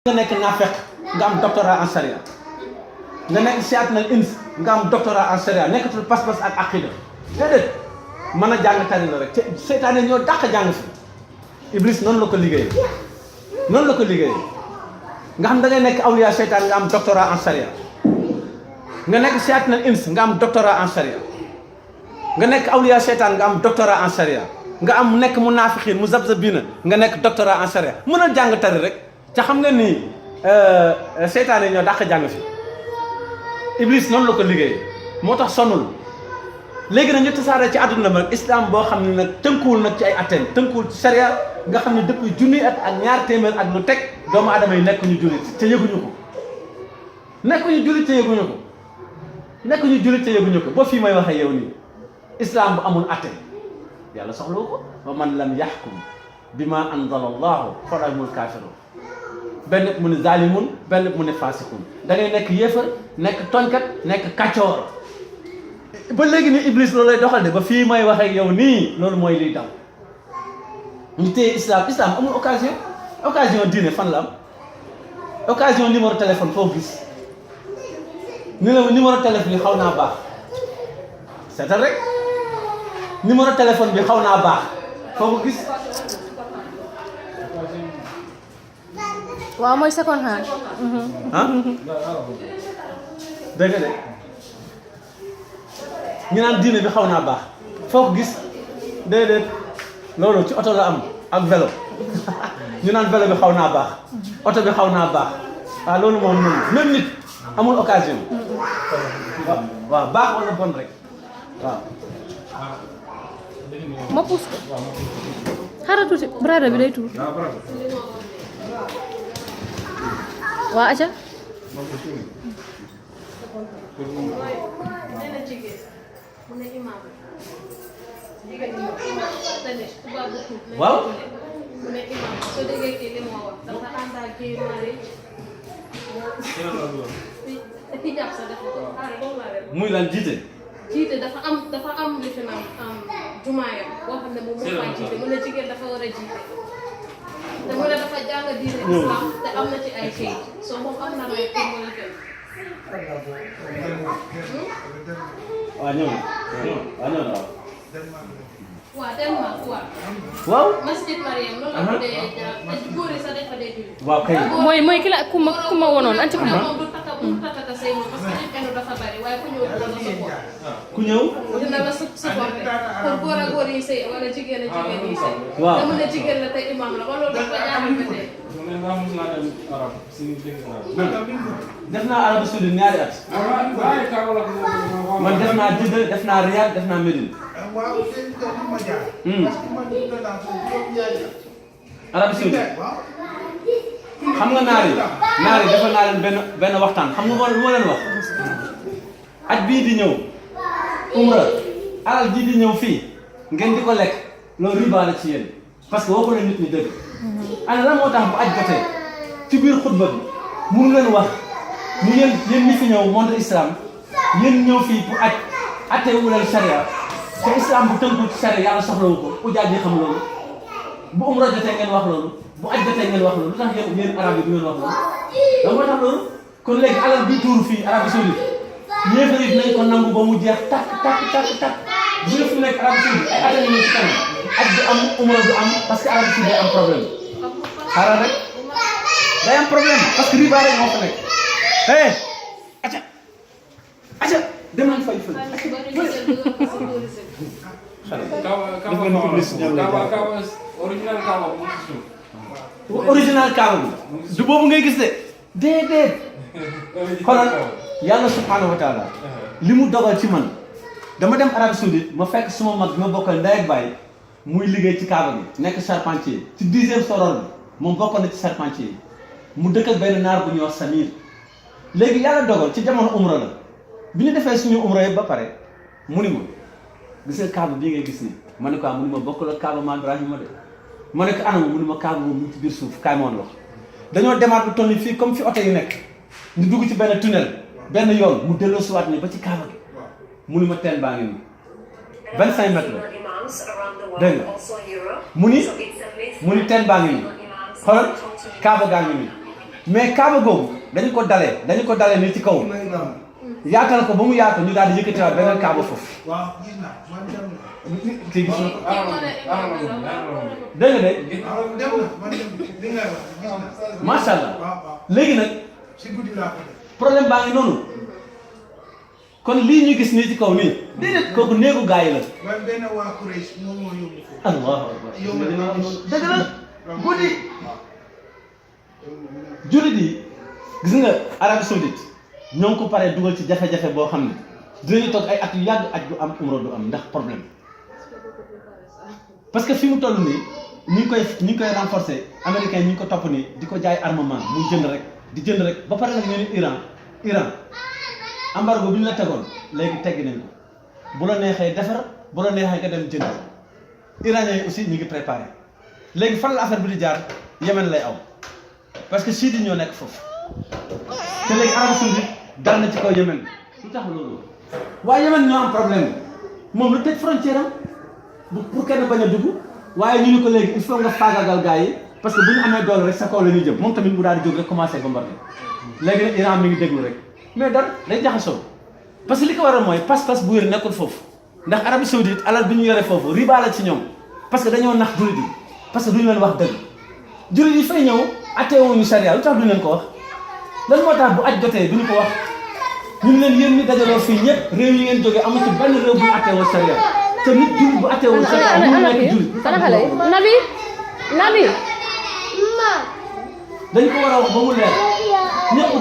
nga nekk naafeq nga am doctorat en charia nga nekk siyaat nal ins nga am doctorat en charia nekkatul pas-pas ak aqida déedéet mën a jàng tari la rek te seytaane ñoo dàq jàng fi iblis noonu la ko liggéeyee nga xam da ngay nekk awliya seytaan nga am doctorat en charia nga nekk siyaat nal ins nga am doctorat en charia nga nekk awliya seytaan nga am doctorat en charia nga am nekk munaafiqiin mu zabzabina nga nekk doctorat en charia mën a jàng tari rek te xam nga ni seytaane ñoo dàq jàng fi iblis noonu la ko liggéey moo tax sonul léegi nag ñu tasaare ci àdduna ba islam boo xam ne nag tënkuwul nag ci ay atteem tënkuwul ci sharia nga xam ne depuis junni at ak ñaar téeméer ak lu teg doomu aadama yi nekk ñu jullit te yëguñu ko nekkuñu jullit te yëguñu ko ba fii may waxee yow nii islam bu amul atte yàlla soxlawu ko wa man lam yaxkum bima anzala allahu fa ulaa'ika humul kaafiruun benn mu ne zalimun benn mu ne fasikun da ngay nekk yéefar nekk tooñkat nekk kàccoor ba léegi ni iblis loolu lay doxal de ba fii may wax ak yow nii loolu mooy liy daw ñu téye islam amul occasion diine fan la am occasion numéro téléphone foo gis ni la numéro téléphone yi xaw naa baax seetal rek numéro téléphone bi xaw naa baax foo ko gis waaw mooy second hand. ah dëgg de ñu naan diine bi xaw naa baax foo ko gis déedéet loolu ci oto la am ak vélo ñu naan vélo bi xaw naa baax oto bi xaw naa baax waaw loolu moom noonu même nit amul occasion waaw baax wala bon rek waaw. ma puus ko xaaral tuuti brada bi day tuur. waa aca waaw muy lan jiite dafa am li fi naan jumaayam boo xam ne moom moo fay jiite mu ne jigéen dafa war a jiite te mu ne dafa jàng diine islam te am na ci ay kayit soo moom am na rek pour mën a dem. waaw ñëw na waaw Denmark waaw masjid Mariam loolu la ko dee te góor yi sax dañ fa dee julli. waaw kay mooy ki la ku ma wonoon anti ku ma. moom du takka sëy moom parce que li benn dafa bari waaye ku ñëw dina la support. ku ñëw dina la supporté pour góor a góor yi sëy wala jigéen a jigéen yi sëy. waaw te mu ne jigéen la te imam la kon loolu dafa ñaari côté. def naa Arabie Saoudite ñaari at man def naa Jidda def naa Riyad def naa Médine. Arabie Saoudite xam nga naar yi defal naa leen benn waxtaan xam nga lu ma leen wax at bii di ñëw umra alal ji di ñëw fii ngeen di ko lekk loolu riba la ci yéen parce que waxu leen nit ñi dëgg ana lan moo tax bu aj jotee ci biir xutba bi mënu leen wax mu yéen ñi fi ñëw monde islam yéen ñëw fii pour aj attewu leen charia te islam bu tënku ci charia yàlla soxlawu ko ujaaj yi xam loolu bu umra jotee ngeen wax loolu bu aj jotee ngeen wax loolu lu tax yéen arab yi du ngeen wax loolu da moo tax loolu kon léegi alal bi tuuru fii Arabie Saoudite yéefar yi dinañ ko nangu ba mu jeex takk bu ñu fi nekk Arabie Saoudite ay at ñu ci kanam aj du am umra du am parce que Arabie Saoudite day am problème xaaral rek day am problème parce que riba rek moo fa nekk acca dem nañ fay original kaaba bi du boobu ngay gis de déedéet xoolal yàlla subhanahu wa taala li mu dogal ci man dama dem Arabie Saoudite ma fekk suma mag bi ma bokkal ndey ak baay muy liggéey ci kaaba bi nekk charpentier ci 10e soror bi moom bokkoon na ci charpentier yi mu dëkk ak benn naar bu ñuy wax Samir léegi yàlla dogal ci jamono umra la bi ñu defee suñu umra yëpp ba pare mu ni ma gis nga kaaba bii ngay gis nii ma ne ko mu ni ma bokkul ak kaaba maam Ibrahima de ma ne ko anam mu ni ma kaaba moom mu ngi ci biir suuf kaay ma woon wax dañoo demaat bu toll nii fii comme fi oto yi nekk ñu dugg ci benn tunnel benn yoon mu delloo siwaat ni ba ci kaaba gi mu ni ma teen baa ngi nii 25 mètres la dégg nga mu ni teen baa ngi nii xoolal kaaba gaa ngi nii mais kaaba googu dañu ko dalee ni ci kaw yaatal ko ba mu yaatu ñu daal di yëkkatiwaat beneen kaaba foofu. waaw gis naa man dem na. kii gis na dégg nga de. dem na macha allah léegi nag si guddi laa ko def. problème baa ngi noonu kon lii ñu gis nii ci kaw nii déedéet kooku néegu gaa yi la. man benn waa Quraysh moom moo yóbbu ko. allahu akbar dëgg la guddi jullit yi gis nga Arabie Saoudite ñoo ngi ko paree dugal ci jafe-jafe boo xam ne dinañu toog ay at yu yàgg aj du am umra du am ndax problème parce que fi mu toll nii ñu ngi koy renforcer américain ñu ngi ko topp nii di ko jaay armement muy jënd rek ba pare nag ñu ne Iran embargo bi ñu la tegoon léegi teggi nañ ko bu la neexee defar bu la neexee nga dem jënd iranien yi aussi ñu ngi préparé léegi fan la affaire bi di jaar Yémen lay aw parce que chiites yi ñoo nekk foofu te léegi Arabie Saoudite dal na ci kaw Yémen lu tax loolu waaye Yémen ñoo am problème moom lu tëj frontière am pour kenn bañ a dugg waaye ñu ni ko léegi il faut nga faagagal gars yi parce que bu ñu amee doole rek sa kaw la ñuy jëm moom tamit mu daal di jóg rek commencé bombardé léegi nag Iran mi ngi déglu rek mais dara day jaxasoo parce que li ko waral mooy pas-pas bu wér nekkul foofu ndax Arabie Saoudite alal bi ñu yore foofu riba la ci ñoom parce que dañoo nax jullit yi parce que duñu leen wax dëgg jullit yi fay ñëw atteewuñu charia lu tax duñu leen ko wax lan moo tax bu aj jotee duñu ko wax ñun leen yéen ñi dajaloo fii ñëpp réew yi ngeen jógee amul ci benn réew bu atteewoo charia te nit jullit bu atteewoo charia mu nekk jullit Nabi dañ ko war a wax ba mu leer ñëpp